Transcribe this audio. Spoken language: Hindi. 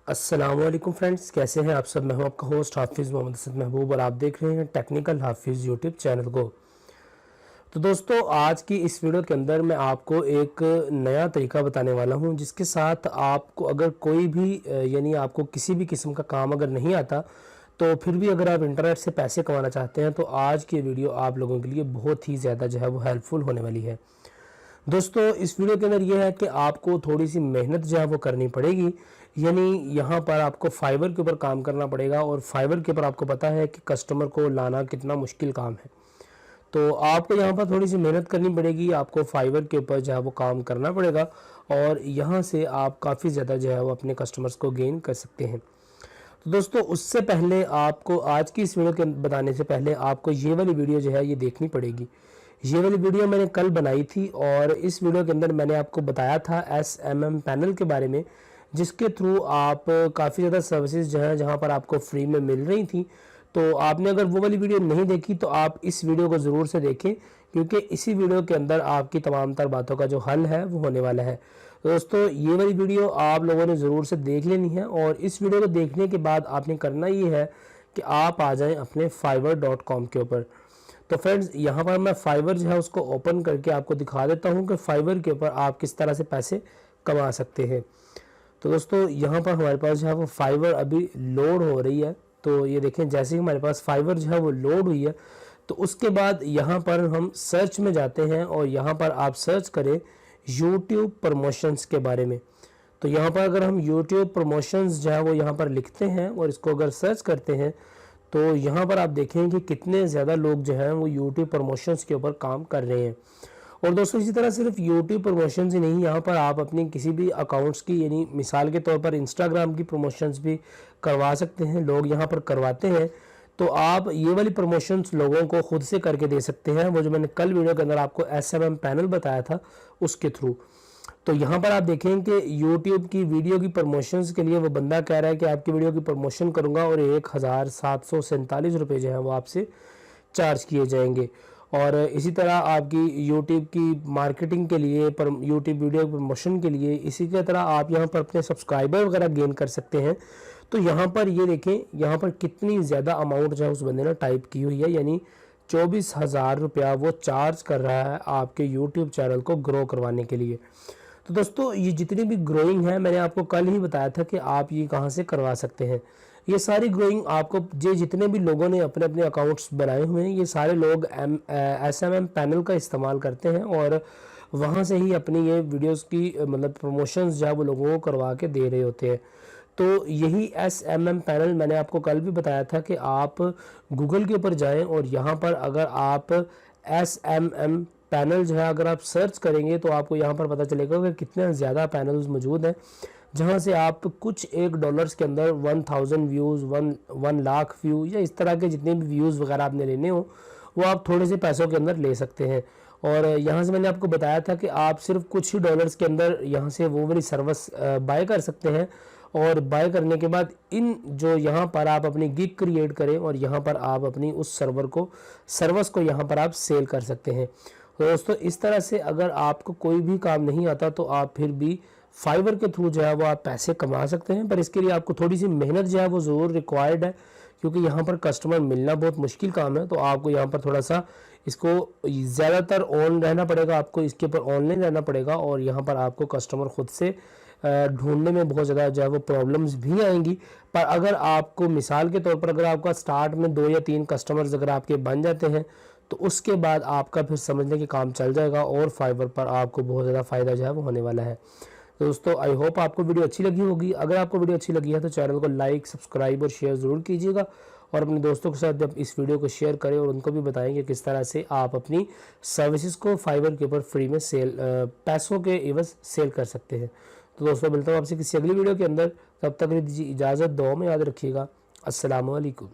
अस्सलामुअलैकुम फ्रेंड्स, कैसे हैं आप सब। मैं हूं आपका होस्ट हाफिज़ मोहम्मद असद महबूब और आप देख रहे हैं टेक्निकल हाफिज़ यूट्यूब चैनल को। तो दोस्तों, आज की इस वीडियो के अंदर मैं आपको एक नया तरीका बताने वाला हूं, जिसके साथ आपको अगर कोई भी यानी आपको किसी भी किस्म का काम अगर नहीं आता, तो फिर भी अगर आप इंटरनेट से पैसे कमाना चाहते हैं, तो आज की वीडियो आप लोगों के लिए बहुत ही ज़्यादा जो है वो हेल्पफुल होने वाली है। दोस्तों, इस वीडियो के अंदर ये है कि आपको थोड़ी सी मेहनत जो है वो करनी पड़ेगी। यानी यहाँ पर आपको फाइवर के ऊपर काम करना पड़ेगा, और फाइवर के ऊपर आपको पता है कि कस्टमर को लाना कितना मुश्किल काम है। तो आपको यहाँ पर थोड़ी सी मेहनत करनी पड़ेगी, आपको फाइवर के ऊपर जो है वो काम करना पड़ेगा, और यहाँ से आप काफ़ी ज़्यादा जो है वो अपने कस्टमर्स को गेन कर सकते हैं। तो दोस्तों, उससे पहले आपको आज की इस वीडियो के बताने से पहले आपको ये वाली वीडियो जो है ये देखनी पड़ेगी। ये वाली वीडियो मैंने कल बनाई थी, और इस वीडियो के अंदर मैंने आपको बताया था SMM पैनल के बारे में, जिसके थ्रू आप काफ़ी ज़्यादा सर्विसेज जो है जहाँ पर आपको फ्री में मिल रही थी। तो आपने अगर वो वाली वीडियो नहीं देखी तो आप इस वीडियो को ज़रूर से देखें, क्योंकि इसी वीडियो के अंदर आपकी तमाम तर बातों का जो हल है वो होने वाला है। तो दोस्तों, ये वाली वीडियो आप लोगों ने ज़रूर से देख लेनी है, और इस वीडियो को देखने के बाद आपने करना ये है कि आप आ जाएं अपने fiverr.com के ऊपर। तो फ्रेंड्स, यहाँ पर मैं फाइवर जो है उसको ओपन करके आपको दिखा देता हूँ कि फाइवर के ऊपर आप किस तरह से पैसे कमा सकते हैं। तो दोस्तों, यहाँ पर हमारे पास जो है वो फाइवर अभी लोड हो रही है। तो ये देखें, जैसे ही हमारे पास फाइवर जो है वो लोड हुई है, तो उसके बाद यहाँ पर हम सर्च में जाते हैं, और यहाँ पर आप सर्च करें यूट्यूब प्रमोशंस के बारे में। तो यहाँ पर अगर हम यूट्यूब प्रमोशंस जो है वो यहाँ पर लिखते हैं और इसको अगर सर्च करते हैं, तो यहाँ पर आप देखें कि कितने ज़्यादा लोग जो हैं वो यूट्यूब प्रमोशंस के ऊपर काम कर रहे हैं। और दोस्तों, इसी तरह सिर्फ यूट्यूब प्रमोशंस ही नहीं, यहाँ पर आप अपनी किसी भी अकाउंट्स की, यानी मिसाल के तौर पर इंस्टाग्राम की प्रमोशंस भी करवा सकते हैं। लोग यहाँ पर करवाते हैं, तो आप ये वाली प्रमोशंस लोगों को खुद से करके दे सकते हैं, वो जो मैंने कल वीडियो के अंदर आपको SMM पैनल बताया था उसके थ्रू। तो यहाँ पर आप देखें कि YouTube की वीडियो की प्रमोशंस के लिए वो बंदा कह रहा है कि आपकी वीडियो की प्रमोशन करूँगा और 1747 रुपये जो है वो आपसे चार्ज किए जाएंगे। और इसी तरह आपकी YouTube की मार्केटिंग के लिए, पर YouTube वीडियो प्रमोशन के लिए, इसी की तरह आप यहाँ पर अपने सब्सक्राइबर वगैरह गेन कर सकते हैं। तो यहाँ पर ये देखें, यहाँ पर कितनी ज़्यादा अमाउंट जो है उस बंदे ने टाइप की हुई है, यानी 24,000 रुपया वो चार्ज कर रहा है आपके YouTube चैनल को ग्रो करवाने के लिए। तो दोस्तों, ये जितनी भी ग्रोइंग है, मैंने आपको कल ही बताया था कि आप ये कहाँ से करवा सकते हैं। ये सारी ग्रोइंग आपको, जो जितने भी लोगों ने अपने अपने अकाउंट्स बनाए हुए हैं, ये सारे लोग SMM पैनल का इस्तेमाल करते हैं, और वहाँ से ही अपनी ये वीडियोस की मतलब प्रमोशंस जो है वो लोगों को करवा के दे रहे होते हैं। तो यही SMM पैनल मैंने आपको कल भी बताया था कि आप गूगल के ऊपर जाएं, और यहाँ पर अगर आप SMM पैनल जो है अगर आप सर्च करेंगे, तो आपको यहाँ पर पता चलेगा कि कितने ज़्यादा पैनल्स मौजूद हैं, जहाँ से आप कुछ $1 के अंदर 1000 व्यूज़, 1 लाख व्यू, या इस तरह के जितने भी व्यूज़ वगैरह आपने लेने हो, वो आप थोड़े से पैसों के अंदर ले सकते हैं। और यहाँ से मैंने आपको बताया था कि आप सिर्फ कुछ ही डॉलर्स के अंदर यहाँ से वो वाली सर्विस बाय कर सकते हैं, और बाय करने के बाद इन जो यहाँ पर आप अपनी गिग क्रिएट करें, और यहाँ पर आप अपनी उस सर्विस को यहाँ पर आप सेल कर सकते हैं। तो दोस्तों, इस तरह से अगर आपको कोई भी काम नहीं आता, तो आप फिर भी फाइवर के थ्रू जो है वो आप पैसे कमा सकते हैं, पर इसके लिए आपको थोड़ी सी मेहनत जो है वो ज़रूर रिक्वायर्ड है, क्योंकि यहाँ पर कस्टमर मिलना बहुत मुश्किल काम है। तो आपको यहाँ पर थोड़ा सा इसको ज़्यादातर ऑन रहना पड़ेगा, आपको इसके ऊपर ऑनलाइन रहना पड़ेगा, और यहाँ पर आपको कस्टमर खुद से ढूंढने में बहुत ज़्यादा जो है वो प्रॉब्लम्स भी आएंगी। पर अगर आपको मिसाल के तौर पर अगर आपका स्टार्ट में 2 या 3 कस्टमर्स अगर आपके बन जाते हैं, तो उसके बाद आपका फिर समझने के काम चल जाएगा, और फाइवर पर आपको बहुत ज़्यादा फ़ायदा जो है वो होने वाला है। तो दोस्तों, आई होप आपको वीडियो अच्छी लगी होगी। अगर आपको वीडियो अच्छी लगी है तो चैनल को लाइक, सब्सक्राइब और शेयर ज़रूर कीजिएगा, और अपने दोस्तों के साथ जब इस वीडियो को शेयर करें, और उनको भी बताएं कि किस तरह से आप अपनी सर्विसेज को फाइवर के ऊपर फ्री में पैसों के एवज सेल कर सकते हैं। तो दोस्तों, मिलता हूँ आपसे किसी अगली वीडियो के अंदर, तब तक दीजिए इजाज़त, दुआ में याद रखिएगा। अस्सलामु अलैकुम।